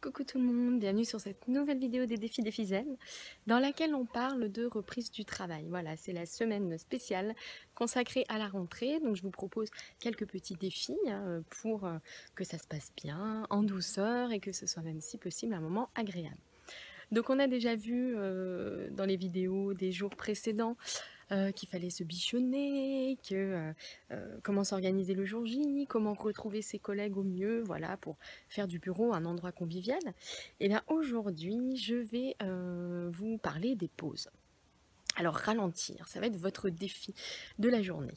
Coucou tout le monde, bienvenue sur cette nouvelle vidéo des défis des Zen dans laquelle on parle de reprise du travail. Voilà, c'est la semaine spéciale consacrée à la rentrée, donc je vous propose quelques petits défis pour que ça se passe bien, en douceur et que ce soit même si possible un moment agréable. Donc on a déjà vu dans les vidéos des jours précédents qu'il fallait se bichonner, comment s'organiser le jour J, comment retrouver ses collègues au mieux, voilà, pour faire du bureau un endroit convivial. Et bien aujourd'hui, je vais vous parler des pauses. Alors ralentir, ça va être votre défi de la journée.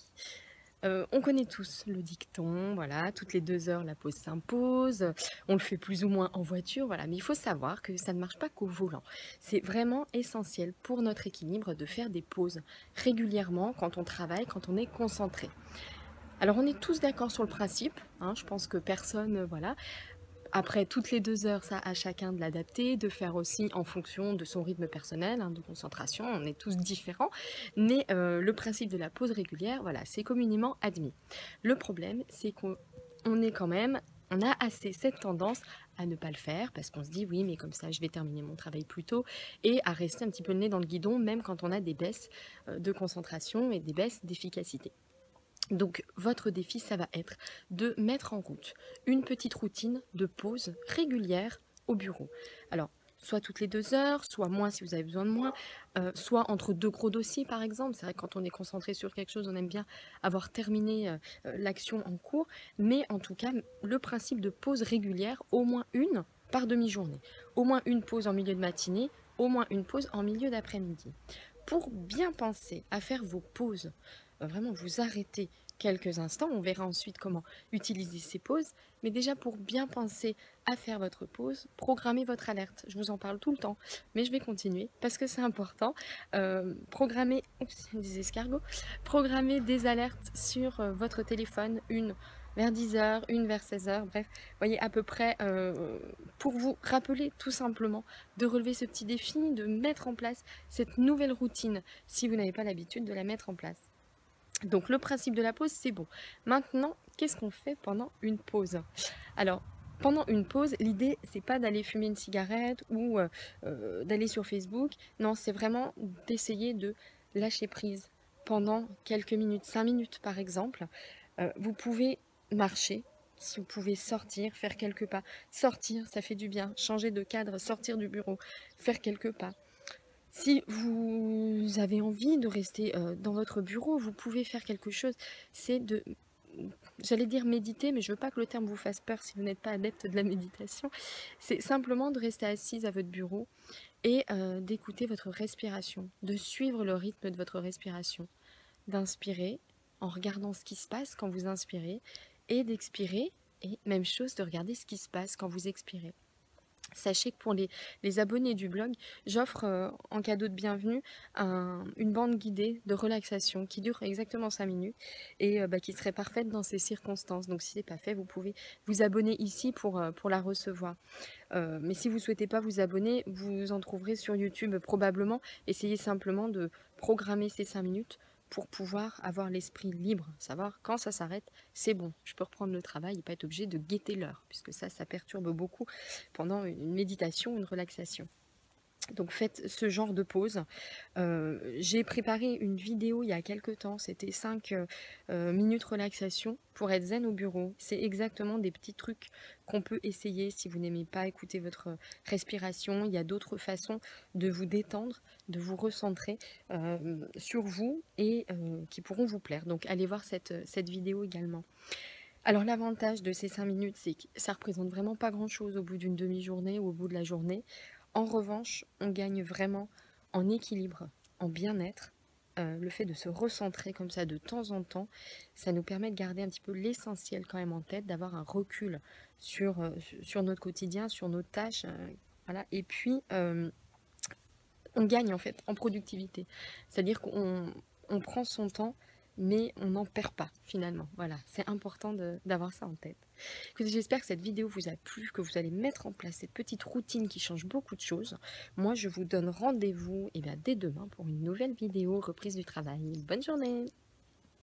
On connaît tous le dicton, voilà, toutes les 2 heures la pause s'impose, on le fait plus ou moins en voiture, voilà, mais il faut savoir que ça ne marche pas qu'au volant. C'est vraiment essentiel pour notre équilibre de faire des pauses régulièrement quand on travaille, quand on est concentré. Alors on est tous d'accord sur le principe, hein, je pense que personne, voilà. Après, toutes les 2 heures, ça à chacun de l'adapter, de faire aussi en fonction de son rythme personnel, de concentration, on est tous différents, mais le principe de la pause régulière, voilà, c'est communément admis. Le problème, c'est qu'on est quand même, on a assez cette tendance à ne pas le faire, parce qu'on se dit, oui, mais comme ça, je vais terminer mon travail plus tôt, et à rester un petit peu le nez dans le guidon, même quand on a des baisses de concentration et des baisses d'efficacité. Donc votre défi, ça va être de mettre en route une petite routine de pause régulière au bureau. Alors, soit toutes les 2 heures, soit moins si vous avez besoin de moins, soit entre 2 gros dossiers par exemple. C'est vrai que quand on est concentré sur quelque chose, on aime bien avoir terminé l'action en cours. Mais en tout cas, le principe de pause régulière, au moins une par demi-journée. Au moins une pause en milieu de matinée, au moins une pause en milieu d'après-midi. Pour bien penser à faire vos pauses, vraiment vous arrêter quelques instants, on verra ensuite comment utiliser ces pauses, mais déjà pour bien penser à faire votre pause, programmez votre alerte. Je vous en parle tout le temps, mais je vais continuer parce que c'est important. Programmez, des escargots, programmez des alertes sur votre téléphone, une vers 10 heures, une vers 16 heures, bref, voyez à peu près pour vous rappeler tout simplement de relever ce petit défi, de mettre en place cette nouvelle routine si vous n'avez pas l'habitude de la mettre en place. Donc le principe de la pause, c'est bon. Maintenant, qu'est-ce qu'on fait pendant une pause? Alors, pendant une pause, l'idée, c'est pas d'aller fumer une cigarette ou d'aller sur Facebook. Non, c'est vraiment d'essayer de lâcher prise pendant quelques minutes, 5 minutes par exemple. Vous pouvez marcher, si vous pouvez sortir, faire quelques pas. Sortir, ça fait du bien. Changer de cadre, sortir du bureau, faire quelques pas. Si vous avez envie de rester dans votre bureau, vous pouvez faire quelque chose, c'est de, j'allais dire méditer, mais je veux pas que le terme vous fasse peur si vous n'êtes pas adepte de la méditation. C'est simplement de rester assise à votre bureau et d'écouter votre respiration, de suivre le rythme de votre respiration, d'inspirer en regardant ce qui se passe quand vous inspirez et d'expirer, et même chose de regarder ce qui se passe quand vous expirez. Sachez que pour les abonnés du blog, j'offre en cadeau de bienvenue une bande guidée de relaxation qui dure exactement 5 minutes et qui serait parfaite dans ces circonstances. Donc si ce n'est pas fait, vous pouvez vous abonner ici pour la recevoir. Mais si vous ne souhaitez pas vous abonner, vous en trouverez sur YouTube probablement. Essayez simplement de programmer ces 5 minutes pour pouvoir avoir l'esprit libre, savoir quand ça s'arrête, c'est bon, je peux reprendre le travail et pas être obligé de guetter l'heure, puisque ça perturbe beaucoup pendant une méditation, une relaxation. Donc faites ce genre de pause. J'ai préparé une vidéo il y a quelques temps, c'était 5 minutes relaxation pour être zen au bureau. C'est exactement des petits trucs qu'on peut essayer si vous n'aimez pas écouter votre respiration. Il y a d'autres façons de vous détendre, de vous recentrer sur vous et qui pourront vous plaire. Donc allez voir cette vidéo également. Alors l'avantage de ces 5 minutes, c'est que ça représente vraiment pas grand-chose au bout d'une demi-journée ou au bout de la journée. En revanche, on gagne vraiment en équilibre, en bien-être. Le fait de se recentrer comme ça de temps en temps, ça nous permet de garder un petit peu l'essentiel quand même en tête, d'avoir un recul sur notre quotidien, sur nos tâches. Voilà. Et puis, on gagne en fait en productivité. C'est-à-dire qu'on prend son temps, mais on n'en perd pas finalement. Voilà, c'est important d'avoir ça en tête. Écoutez, j'espère que cette vidéo vous a plu, que vous allez mettre en place cette petite routine qui change beaucoup de choses. Moi, je vous donne rendez-vous dès demain pour une nouvelle vidéo reprise du travail. Bonne journée!